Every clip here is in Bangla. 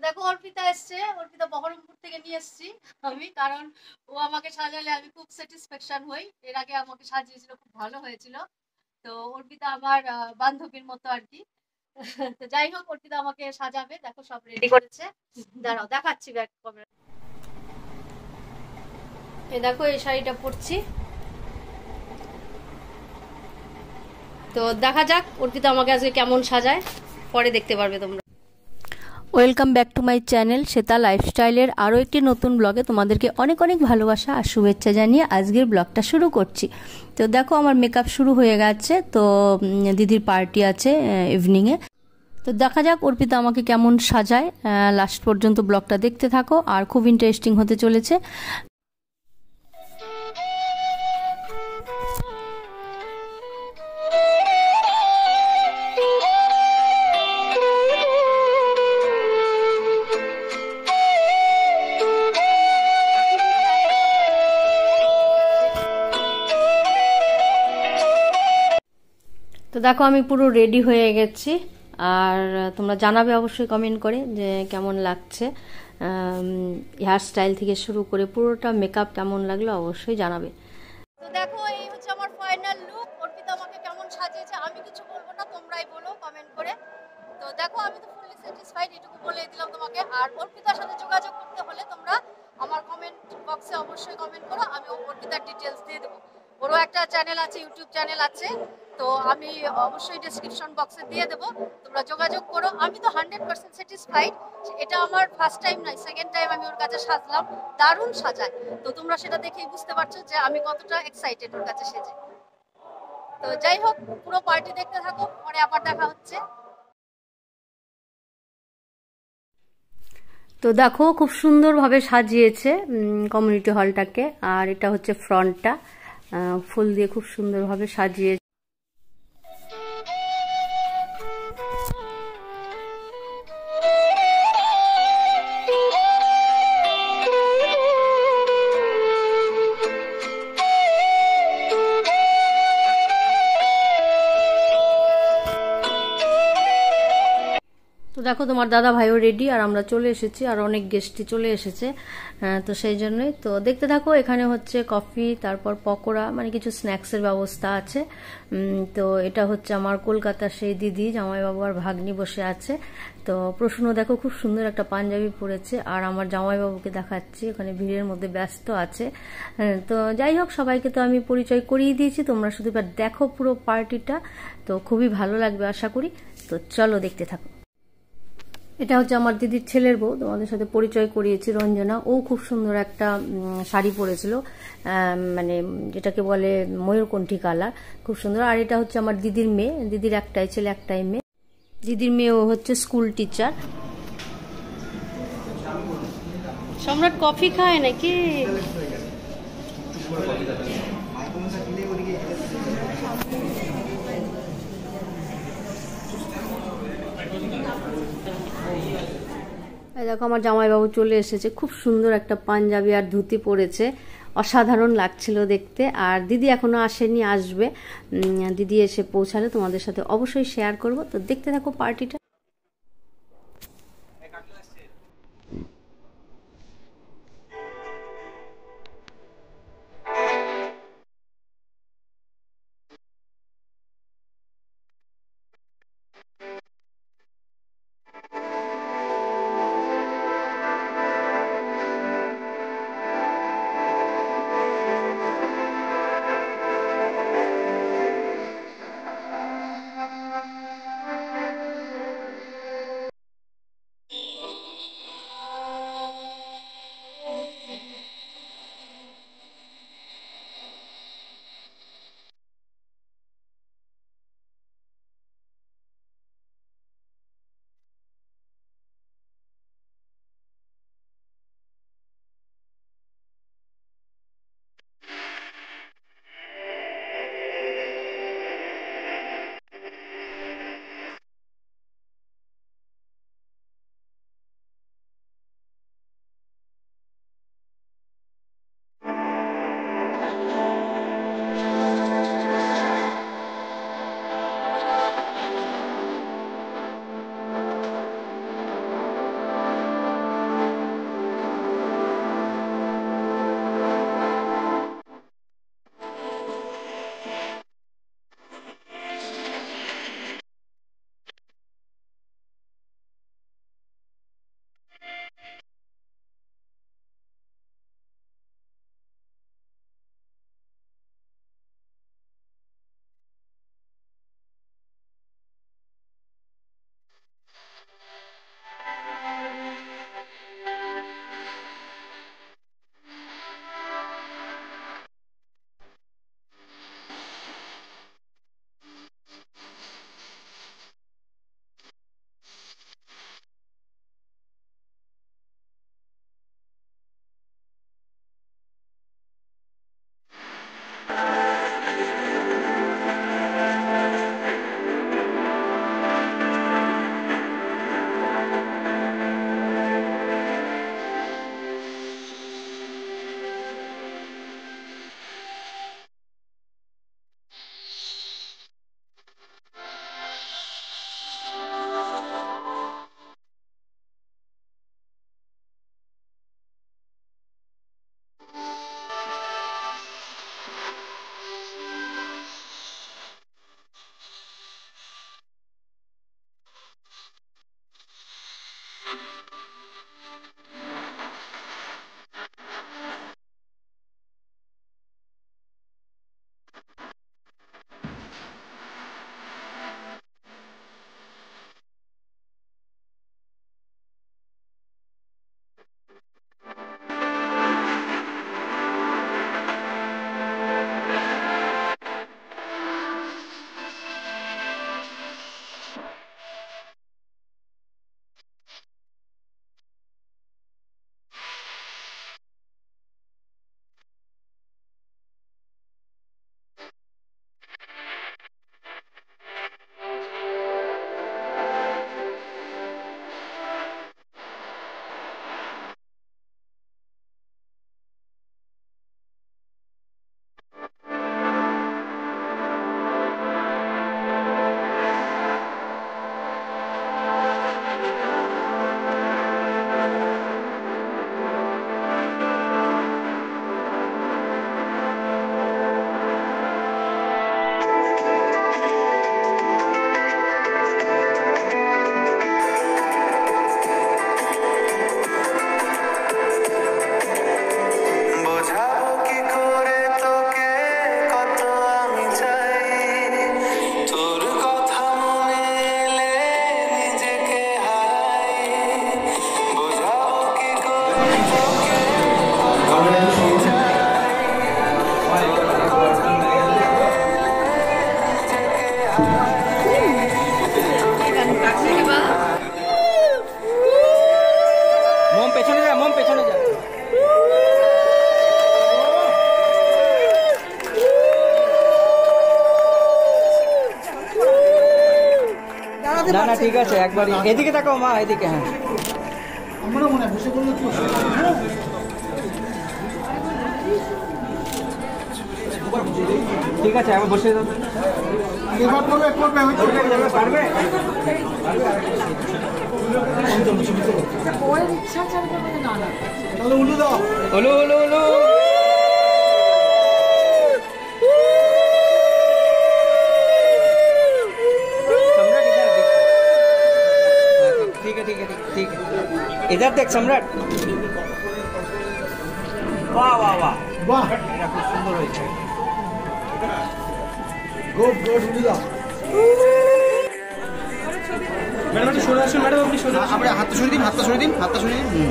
দেখো অর্পিতা এসছে, অর্পিতা বহরমপুর থেকে নিয়ে এসেছি আমি, কারণ ও আমাকে সাজালে আমি খুব স্যাটিসফ্যাকশন হই। এর আগে আমাকে সাজিয়েছিল, খুব ভালো হয়েছিল। তো অর্পিতা আমার বান্ধবীর মতো আর কি। তো যাই হোক, অর্পিতা আমাকে সাজাবে, দেখো সব রেডি করেছে। দাঁড়াও দেখাচ্ছি ব্যাক কবে। এই দেখো এই শাড়িটা পরছি। তো দেখা যাক অর্পিতা আমাকে আজকে কেমন সাজায়, পরে দেখতে পারবে তোমরা। Welcome back to my channel Shweta লাইফস্টাইলের আরও একটি নতুন ব্লগে তোমাদেরকে অনেক অনেক ভালোবাসা আর শুভেচ্ছা জানিয়ে আজকের ব্লগটা শুরু করছি। তো দেখো আমার মেকআপ শুরু হয়ে গেছে, তো দিদির পার্টি আছে ইভিনিংয়ে। তো দেখা যাক অর্পিতা আমাকে কেমন সাজায়, লাস্ট পর্যন্ত ব্লগটা দেখতে থাকো, আর খুব ইন্টারেস্টিং হতে চলেছে। তো দেখো আমি পুরো রেডি হয়ে গেছি, আর তোমরা জানাবে অবশ্যই কমেন্ট করে যে কেমন লাগছে। হেয়ার স্টাইল থেকে শুরু করে পুরোটা মেকআপ কেমন লাগলো অবশ্যই জানাবে। তো দেখো এই হচ্ছে আমার ফাইনাল লুক। অর্পিতা আমাকে কেমন সাজিয়েছে আমি কিছু বলবো না, তোমরাই বলো কমেন্ট করে। তো দেখো আমি তো ফুললি স্যাটিসফাইড, এটুকু বলে দিলাম তোমাকে। আর অর্পিতার সাথে যোগাযোগ করতে হলে তোমরা আমার কমেন্ট বক্সে অবশ্যই কমেন্ট করো, আমি অর্পিতার ডিটেলস দিয়ে দেবো। ওরও একটা চ্যানেল আছে, ইউটিউব চ্যানেল আছে, তো আমি অবশ্যই ডেসক্রিপশন বক্সে দিয়ে দেবো, তোমরা যোগাযোগ করো। আমি তো 100% স্যাটিসফাইড। এটা আমার ফার্স্ট টাইম নয়, সেকেন্ড টাইম আমি ওর কাছে সাজলাম, দারুণ সাজায়। তো তোমরা সেটা দেখেই বুঝতে পারছো যে আমি কতটা এক্সাইটেড ওর কাছে সেজে। তো যাই হোক, পুরো পার্টি দেখতে থাকো, পরে আবার দেখা হচ্ছে। তো দেখো খুব সুন্দরভাবে সাজিয়েছে কমিউনিটি হলটাকে, আর এটা হচ্ছে ফ্রন্টটা, ফুল দিয়ে খুব সুন্দরভাবে সাজিয়েছে। তো দেখো তোমার দাদা ভাইও রেডি, আর আমরা চলে এসেছি, আর অনেক গেস্টই চলে এসেছে। তো সেই জন্যই তো দেখতে থাকো। এখানে হচ্ছে কফি, তারপর পকোড়া, মানে কিছু স্ন্যাক্সের ব্যবস্থা আছে। তো এটা হচ্ছে আমার কলকাতার সেই দিদি, জামাইবাবু আর ভাগ্নি বসে আছে। তো প্রশ্ন দেখো খুব সুন্দর একটা পাঞ্জাবি পরেছে, আর আমার জামাইবাবুকে দেখাচ্ছি ওখানে ভিড়ের মধ্যে ব্যস্ত আছে। তো যাই হোক, সবাইকে তো আমি পরিচয় করিয়ে দিয়েছি, তোমরা শুধু এবার দেখো পুরো পার্টিটা, তো খুবই ভালো লাগবে আশা করি। তো চলো দেখতে থাকো। এটা হচ্ছে আমার দিদির ছেলের বউ, তোমাদের সাথে পরিচয় করিয়েছি, রঞ্জনা। ও খুব সুন্দর একটা শাড়ি পরেছিল, মানে যেটাকে বলে ময়ূরকণ্ঠী কালার, খুব সুন্দর। আর এটা হচ্ছে আমার দিদির মেয়ে, দিদির একটাই ছেলে একটাই মেয়ে। দিদির মেয়ে ও হচ্ছে স্কুল টিচার। সম্রাট কফি খায় নাকি? দেখো আমার জামাইবাবু চলে এসেছে, খুব সুন্দর একটা পাঞ্জাবি আর ধুতি পরেছে, অসাধারণ লাগছিল দেখতে। আর দিদি এখনো আসেনি, আসবে। দিদি এসে পৌঁছালে তোমাদের সাথে অবশ্যই শেয়ার করব। তো দেখতে থাকো পার্টিটা। না না ঠিক আছে, একবার এদিকে তাকাও মা, এদিকে। হ্যাঁ আমারও মনে হয় বসে বললে কি ঠিক আছে, আবার বসে যাও। এবার করবে পারবে তাহলে উলু দাও। হলো হলো হলো। ठीक है, इधर देख सम्राट। वाह वाह वाह বাহ, এটা খুব সুন্দর হয়েছে। গুড গুড, উলু দাও। ম্যাডাম একটু সরে আসুন, ম্যাডাম আপনি সরে আসুন। আমরা হাতটা সরিয়ে দিন, হাতটা সরিয়ে দিন, হাতটা সরিয়ে দিন।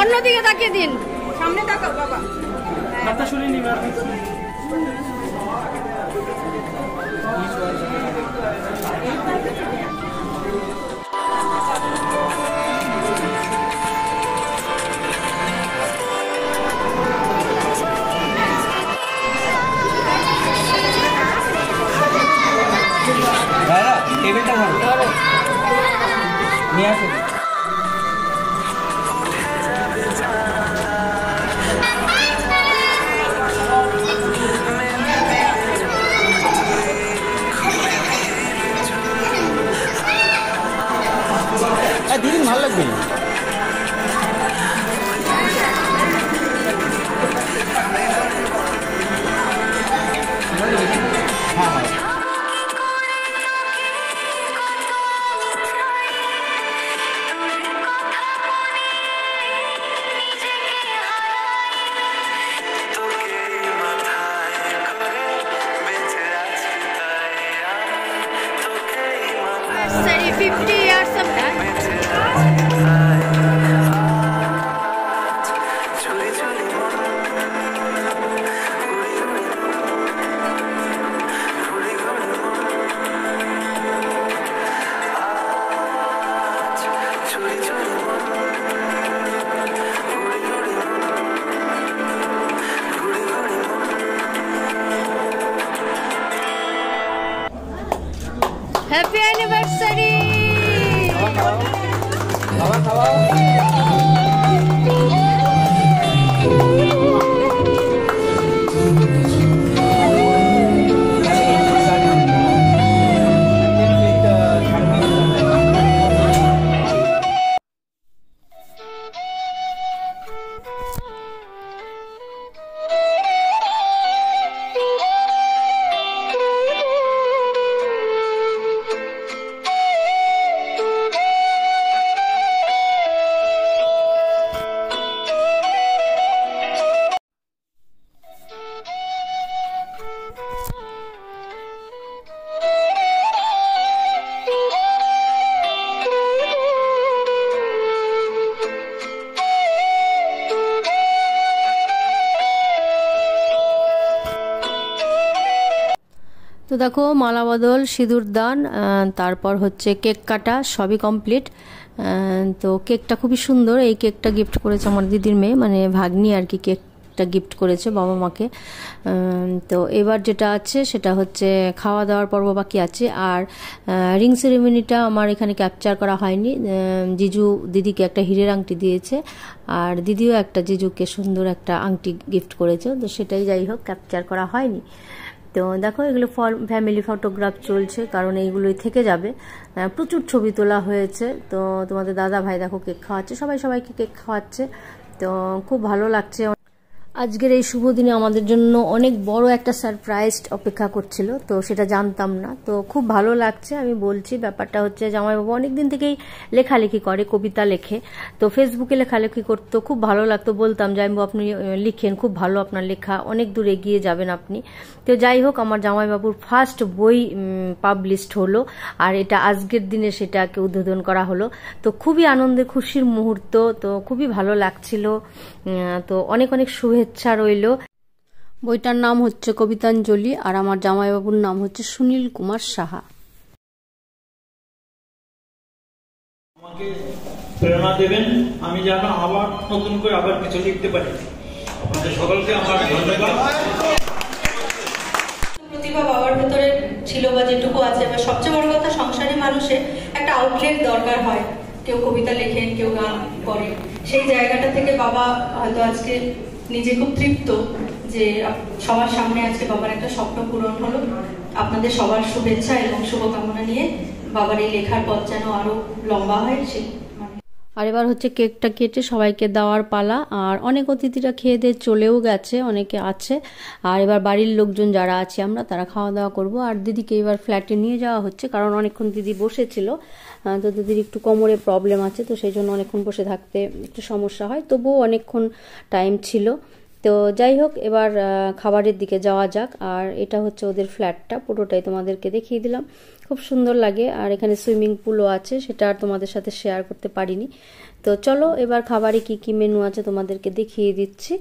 অন্যদিকে তাকিয়ে দিন, সামনে তাকাও বাবা। হাতটা সরিয়ে নিন ম্যাডাম। দাদা টেবিলটা ধরো, নিয়ে আসুন। দিদিন ভালো লাগবে না। Sorry, 50 years of that. Happy anniversary! তো দেখো মালা বদল, সিঁদুর দান, তারপর হচ্ছে কেক কাটা, সবই কমপ্লিট। তো কেকটা খুবই সুন্দর, এই কেকটা গিফট করেছে আমার দিদির মেয়ে, মানে ভাগ্নি আর কি, কেকটা গিফট করেছে বাবা মাকে। তো এবার যেটা আছে সেটা হচ্ছে খাওয়া দাওয়ার পর্ব বাকি আছে। আর রিং সেরেমনিটা আমার এখানে ক্যাপচার করা হয়নি। জিজু দিদিকে একটা হীরের আংটি দিয়েছে, আর দিদিও একটা জিজুকে সুন্দর একটা আংটি গিফট করেছে, তো সেটাই যাই হোক ক্যাপচার করা হয়নি। তো দেখো এগুলো ফ্যামিলি ফটোগ্রাফ চলছে, কারণ এইগুলোই থেকে যাবে। প্রচুর ছবি তোলা হয়েছে। তো তোমাদের দাদা ভাই দেখো কেক খাওয়াচ্ছে, সবাইকে কেক খাওয়াচ্ছে। তো খুব ভালো লাগছে। আজকের এই শুভ দিনে আমাদের জন্য অনেক বড় একটা সারপ্রাইজ অপেক্ষা করছিল, তো সেটা জানতাম না। তো খুব ভালো লাগছে। আমি বলছি ব্যাপারটা হচ্ছে জামাইবাবু অনেকদিন থেকেই লেখালেখি করে, কবিতা লেখে, তো ফেসবুকে লেখালেখি করতো, খুব ভালো লাগতো। বলতাম জামাইবাবু আপনি লিখেন, খুব ভালো আপনার লেখা, অনেক দূর এগিয়ে যাবেন আপনি। তো যাই হোক আমার জামাইবাবুর ফার্স্ট বই পাবলিশড হলো, আর এটা আজকের দিনে সেটাকে উদ্বোধন করা হলো। তো খুবই আনন্দের খুশির মুহূর্ত, তো খুবই ভালো লাগছিল। তো অনেক অনেক শুভেচ্ছা রইল। বইটার নাম হচ্ছে কবিতাঞ্জলি, আর আমার জামাইবাবুর নাম হচ্ছে সুনীল কুমার সাহা। আমাকে প্রেরণা দেবেন, আমি যেন আবার নতুন করে আবার কিছু লিখতে পারি। আপনাদের সকলকে আমার ধন্যবাদ। প্রতিভা বাবার ভেতরে ছিল বা যেটুকু আছে, বা সবচেয়ে বড় কথা সংসারী মানুষের একটা আউটলেট দরকার হয়। কেউ কবিতা লেখেন, কেউ গান করে, সেই জায়গাটা থেকে বাবা হয়তো আজকে নিজে খুব তৃপ্ত যে সবার সামনে আজকে বাবার একটা স্বপ্ন পূরণ হলো। আপনাদের সবার শুভেচ্ছা এবং শুভকামনা নিয়ে বাবার এই লেখার পথ যেন আরো লম্বা হয়। আর এবার হচ্ছে কেকটা কেটে সবাইকে দেওয়ার পালা। আর অনেক অতিথিরা খেয়ে দিয়ে চলেও গেছে, অনেকে আছে। আর এবার বাড়ির লোকজন যারা আছে আমরা তারা খাওয়া দাওয়া করব। আর দিদিকে এবার ফ্ল্যাটে নিয়ে যাওয়া হচ্ছে, কারণ অনেকক্ষণ দিদি বসেছিল। তো দিদির একটু কোমরে প্রবলেম আছে, তো সেই জন্য অনেকক্ষণ বসে থাকতে একটু সমস্যা হয়, তবুও অনেকক্ষণ টাইম ছিল। তো যাই হোক এবার খাবারের দিকে যাওয়া যাক। আর এটা হচ্ছে ওদের ফ্ল্যাটটা, পুরোটাই তোমাদেরকে দেখিয়ে দিলাম, খুব সুন্দর লাগে। আর এখানে সুইমিং পুলও আছে, সেটা আর তোমাদের সাথে শেয়ার করতে পারিনি। তো চলো এবার খাবারে কি কি মেনু আছে তোমাদেরকে দেখিয়ে দিচ্ছি।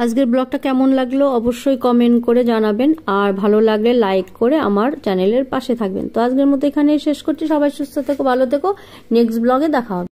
আজকের ব্লগটা কেমন লাগলো অবশ্যই কমেন্ট করে জানাবেন, আর ভালো লাগলে লাইক করে আমার চ্যানেলের পাশে থাকবেন। তো আজকের মতো এখানেই শেষ করছি। সবাই সুস্থ থেকো, ভালো থেকো, নেক্সট ব্লগে দেখা হবে।